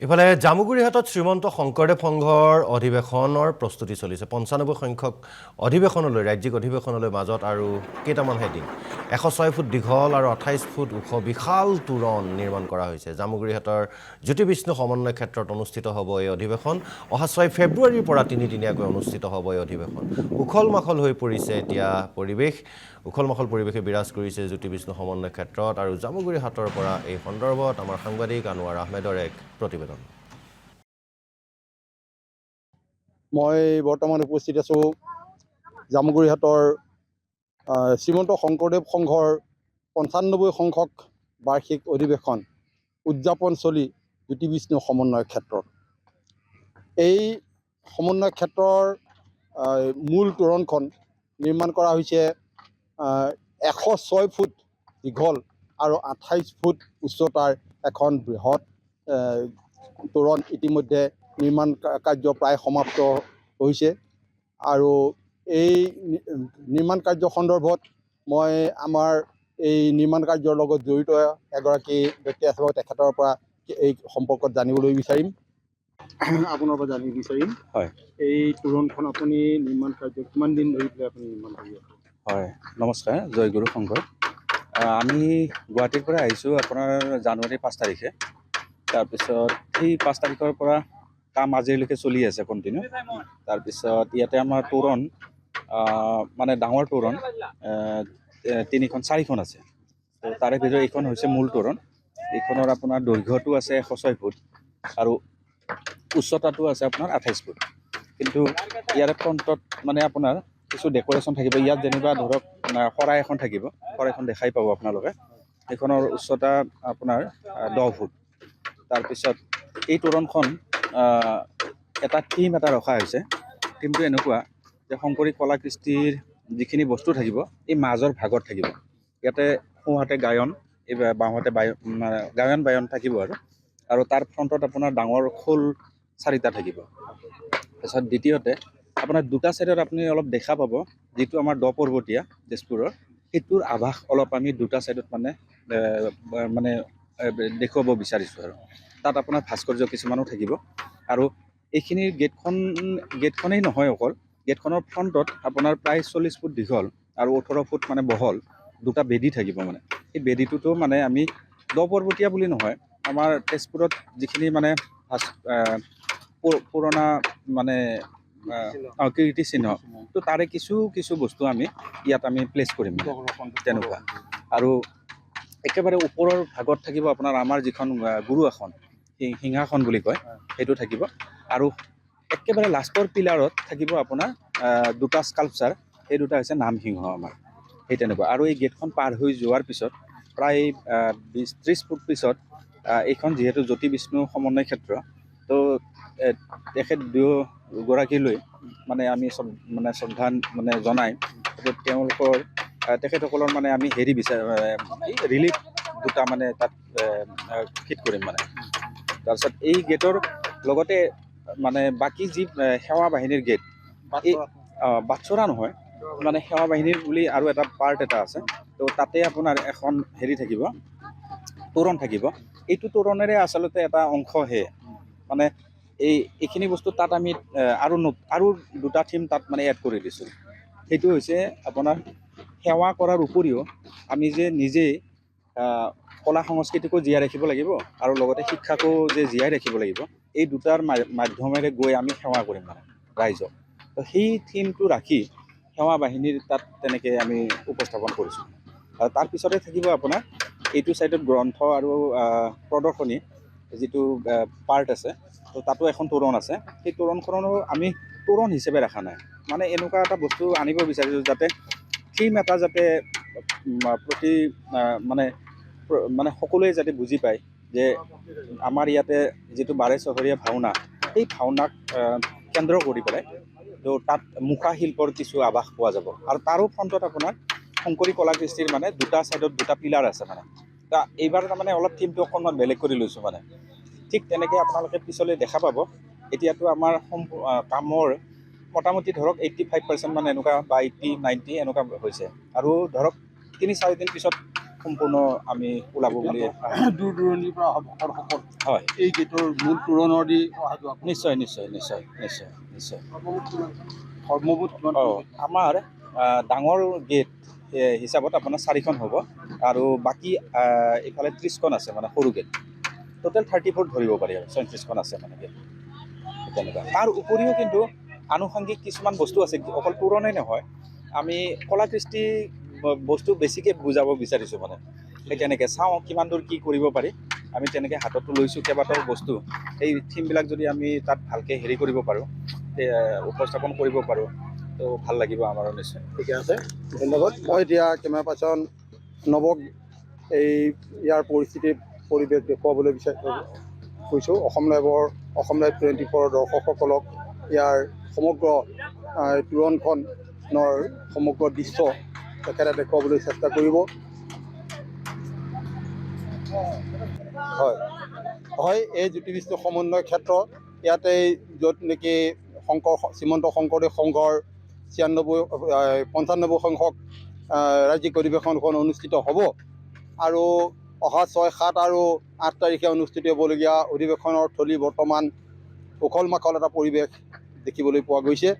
ইফালে জামুগুৰিহাটত শ্ৰীমন্ত শংকৰদেৱ সংঘৰ অধিৱেশনৰ প্ৰস্তুতি চলিছে ৯৫ সংখ্যক অধিৱেশনলৈ ৰাজ্যিক অধিৱেশনলৈ মাজত আৰু কেইটামানহে দিন ১০৬ ফুট দীঘল আৰু ২৮ ফুট ওখ বিশাল তোৰণ নিৰ্মাণ কৰা হৈছে জামুগুৰিহাটৰ জ্যোতি বিষ্ণু সমন্বয় ক্ষেত্ৰত অনুষ্ঠিত হ'ব এই অধিৱেশন অহা ৬ ফেব্ৰুৱাৰীৰ পৰা তিনিদিনীয়াকৈ অনুষ্ঠিত হ'ব এই অধিৱেশন উখল মাখল হৈ পৰিছে এতিয়া পৰিৱেশ উখল মাখল পৰিৱেশে বিৰাজ কৰিছে জ্যোতি বিষ্ণু সমন্বয় ক্ষেত্ৰত আৰু জামুগুৰিহাটৰ পৰা এই সন্দৰ্ভত আমাৰ সাংবাদিক আনোৱাৰ আহমেদৰ এক প্ৰতিবেদন মই বৰ্তমান উপস্থিত আছো জামুগুৰিহাটৰ শ্ৰীমন্ত শংকৰদেৱ সংঘৰ ৯৫ সংখ্যক বাৰ্ষিক অধিৱেশন উদযাপন চলি জ্যোতি বিষ্ণু সমন্বয় ক্ষেত্ৰত এই সমন্বয় ক্ষেত্ৰৰ মূল তোৰণখন নিৰ্মাণ কৰা হৈছে ১০৬ ফুট দীঘল আৰু ২৮ ফুট উচ্চতাৰ এখন বৃহৎ তোৰণ ইতিমধ্যে নিৰ্মাণ কাৰ্য প্ৰায় সমাপ্ত হৈছে আৰু এই নিৰ্মাণ কাৰ্য সন্দৰ্ভত মই আমাৰ এই নিৰ্মাণ কাৰ্যৰ লগত জড়িত এগৰাকী ব্যক্তি আছে তেখেতৰ পৰা এই সম্পৰ্কত জানিবলৈ বিচাৰিম আপোনাৰ পৰা জানিব বিচাৰিম হয় এই তোৰণখন আপুনি নিৰ্মাণ কাৰ্য কিমান দিন ধৰি পেলাই আপুনি নিৰ্মাণ কৰি আছে হয় নমস্কাৰ জয় গুৰু সংঘ আমি গুৱাহাটীৰ পৰা আহিছোঁ আপোনাৰ জানুৱাৰী ৫ তাৰিখে তাৰপিছত সেই ৫ তাৰিখৰ পৰা কাম আজিলৈকে চলি আছে কণ্টিনিউ তাৰপিছত ইয়াতে আমাৰ তোৰণ মানে ডাঙৰ তোৰণ ৪খন আছে তো তাৰে ভিতৰত এইখন হৈছে মূল তোৰণ এইখনৰ আপোনাৰ দৈৰ্ঘ্যটো আছে ১০৬ ফুট আৰু উচ্চতাটো আছে আপোনাৰ ২৮ ফুট কিন্তু ইয়াৰে ফ্ৰণ্টত মানে আপোনাৰ কিছু ডেক'ৰেশ্যন থাকিব ইয়াত যেনিবা ধৰক শৰাই এখন থাকিব শৰাইখন দেখাই পাব আপোনালোকে এইখনৰ উচ্চতা আপোনাৰ ১০ ফুট তাৰপিছত এই তোৰণখন এটা থিম এটা ৰখা হৈছে থিমটো এনেকুৱা যে শংকৰী কলা কৃষ্টিৰ যিখিনি বস্তু থাকিব এই মাজৰ ভাগত থাকিব ইয়াতে সোঁহাতে গায়ন এই বাওঁহাতে গায়ন বায়ন থাকিব আৰু তাৰ ফ্ৰণ্টত আপোনাৰ ডাঙৰ খোল ৪টা থাকিব তাৰপিছত দ্বিতীয়তে আপোনাৰ দুটা ছাইডত আপুনি অলপ দেখা পাব যিটো আমাৰ দ পৰ্বতীয়া তেজপুৰৰ সেইটোৰ আভাস অলপ আমি দুটা ছাইডত মানে দেখুৱাব বিচাৰিছোঁ আৰু তাত আপোনাৰ ভাস্কৰ্য কিছুমানো থাকিব আৰু এইখিনি গেটখনেই নহয় অকল গেটখনৰ ফ্ৰণ্টত আপোনাৰ প্ৰায় ৪০ ফুট দীঘল আৰু ১৮ ফুট মানে বহল দুটা বেদী থাকিব মানে এই বেদীটোতো মানে আমি দ পৰ্বতীয়া বুলি নহয় আমাৰ তেজপুৰত যিখিনি মানে পুৰণা মানে কীৰ্তিচিহ্ন তো তাৰে কিছু বস্তু আমি ইয়াত আমি প্লেচ কৰিম তেনেকুৱা আৰু একেবাৰে ওপৰৰ ভাগত থাকিব আপোনাৰ আমাৰ যিখন গুৰু আসন সিংহাসন বুলি কয় সেইটো থাকিব আৰু একেবাৰে লাষ্টৰ পিলাৰত থাকিব আপোনাৰ দুটা স্কাল্পচাৰ সেই দুটা হৈছে নামসিংহ আমাৰ সেই তেনেকুৱা আৰু এই গেটখন পাৰ হৈ যোৱাৰ পিছত প্ৰায় ২০-৩০ ফুট পিছত এইখন যিহেতু জ্যোতি বিষ্ণু সমন্বয় ক্ষেত্ৰ তো তেখেত দুয়োগৰাকীলৈ মানে আমি মানে শ্ৰদ্ধা মানে জনাই তেখেতসকলৰ মানে আমি হেৰি ৰিলিফ দুটা মানে তাত ফিট কৰিম মানে তাৰপিছত এই গেটৰ লগতে মানে বাকী যি সেৱা বাহিনীৰ গেট এই বাটচৰা নহয় মানে সেৱা বাহিনীৰ বুলি আৰু এটা পাৰ্ট এটা আছে তো তাতে আপোনাৰ এখন হেৰি থাকিব তোৰণ থাকিব এইটো তোৰণেৰে আচলতে এটা অংশহে মানে এইখিনি বস্তু তাত আমি আৰু দুটা থিম তাত মানে এড কৰি দিছোঁ সেইটো হৈছে আপোনাৰ সেৱা কৰাৰ উপৰিও আমি যে নিজেই কলা সংস্কৃতিকো জীয়াই ৰাখিব লাগিব আৰু লগতে শিক্ষাকো যে জীয়াই ৰাখিব লাগিব এই দুটাৰ মাধ্যমেৰে গৈ আমি সেৱা কৰিম মানে ৰাইজক তো সেই থিমটো ৰাখি সেৱা বাহিনীৰ তাত তেনেকৈ আমি উপস্থাপন কৰিছোঁ আৰু তাৰপিছতে থাকিব আপোনাৰ এইটো ছাইডত গ্ৰন্থ আৰু প্ৰদৰ্শনী যিটো পাৰ্ট আছে তো তাতো এখন তোৰণ আছে সেই তোৰণখনো আমি তোৰণ হিচাপে ৰখা নাই মানে এনেকুৱা এটা বস্তু আনিব বিচাৰিছোঁ যাতে থিম এটা যাতে প্ৰতি মানে সকলোৱে যাতে বুজি পায় যে আমাৰ ইয়াতে যিটো ১২ চহৰীয়া ভাওনা সেই ভাওনাক কেন্দ্ৰ কৰি পেলাই তো তাত মুখা শিল্পৰ কিছু আভাস পোৱা যাব আৰু তাৰো ফ্ৰণ্টত আপোনাৰ শংকৰী কলা কৃষ্টিৰ মানে দুটা ছাইডত দুটা পিলাৰ আছে মানে এইবাৰ তাৰমানে অলপ থিমটো অকণমান বেলেগ কৰি লৈছোঁ মানে ঠিক তেনেকৈ আপোনালোকে পিছলৈ দেখা পাব এতিয়াতো আমাৰ কামৰ মোটামুটি ধৰক 85% মানে এনেকুৱা বা 80-90 এনেকুৱা হৈছে আৰু ধৰক 3-4 দিন পিছত সম্পূৰ্ণ আমি ওলাব বুলি দূৰ দূৰণিৰ পৰা ভক্তসকল হয় এই গেটৰ মূল তোৰণৰ দি অহা যোৱা কৰিব? নিশ্চয় নিশ্চয় নিশ্চয় নিশ্চয় নিশ্চয় সৰ্বমুঠ কিমান অঁ আমাৰ ডাঙৰ গেট হিচাপত আপোনাৰ 4খন হ'ব আৰু বাকী এইফালে 30খন আছে মানে সৰু গেট টোটেল 34 ধৰিব পাৰি আৰু 37খন আছে মানে গেট তেনেকুৱা তাৰ উপৰিও কিন্তু আনুষংগিক কিছুমান বস্তু আছে অকল তোৰণেই নহয় আমি কলাকৃষ্টি বস্তু বেছিকৈ বুজাব বিচাৰিছোঁ মানে সেই তেনেকৈ চাওঁ কিমান দূৰ কি কৰিব পাৰি আমি তেনেকৈ হাততো লৈছোঁ কেইবাটাও বস্তু এই থিমবিলাক যদি আমি তাত ভালকৈ হেৰি কৰিব পাৰোঁ উপস্থাপন কৰিব পাৰোঁ তো ভাল লাগিব আমাৰো নিশ্চয় ঠিকে আছে ধন্যবাদ মই এতিয়া কেমেৰা পাৰ্চন নৱক এই ইয়াৰ পৰিৱেশ দেখুৱাবলৈ কৈছোঁ অসম লাইভ 24 দৰ্শকসকলক ইয়াৰ সমগ্ৰ তোৰণখনৰ সমগ্ৰ দৃশ্য তেখেতে দেখুৱাবলৈ চেষ্টা কৰিব হয় হয় এই জ্যোতিবিষ্ণু সমন্বয় ক্ষেত্ৰ ইয়াতে য'ত নেকি শ্ৰীমন্ত শংকৰদেৱ সংঘৰ 95 সংখ্যক ৰাজ্যিক অধিৱেশনখন অনুষ্ঠিত হ'ব আৰু অহা 6, 7 আৰু 8 তাৰিখে অনুষ্ঠিত হ'বলগীয়া অধিৱেশনৰ থলী বৰ্তমান উখল মাখল এটা পৰিৱেশ দেখিবলৈ পোৱা গৈছে